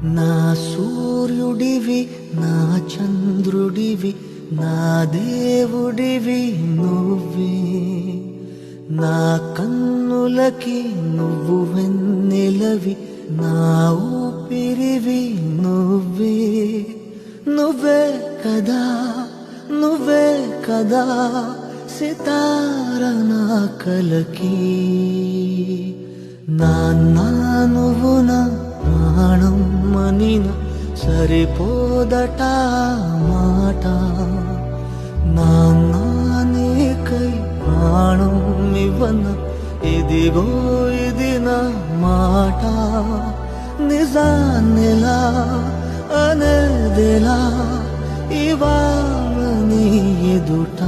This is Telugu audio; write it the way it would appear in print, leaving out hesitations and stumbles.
నా సూర్యుడివి నా చంద్రుడివి నా దేవుడివి నువ్వే నా కన్నులకి నువ్వు వెన్నెలవి నా ఊపిరివి నువ్వే నువ్వే కదా నువ్వే కదా సితార నా కలకి నాన్న నువ్వు నా ప్రాణం మనిన సరిపోదట మాట నాన్న నీకై ప్రాణం ఇవ్వన ఇదిగో ఇది నా మాట నిజాన్నిలా అనేదిలా ఇవాళ నీ ఎదుట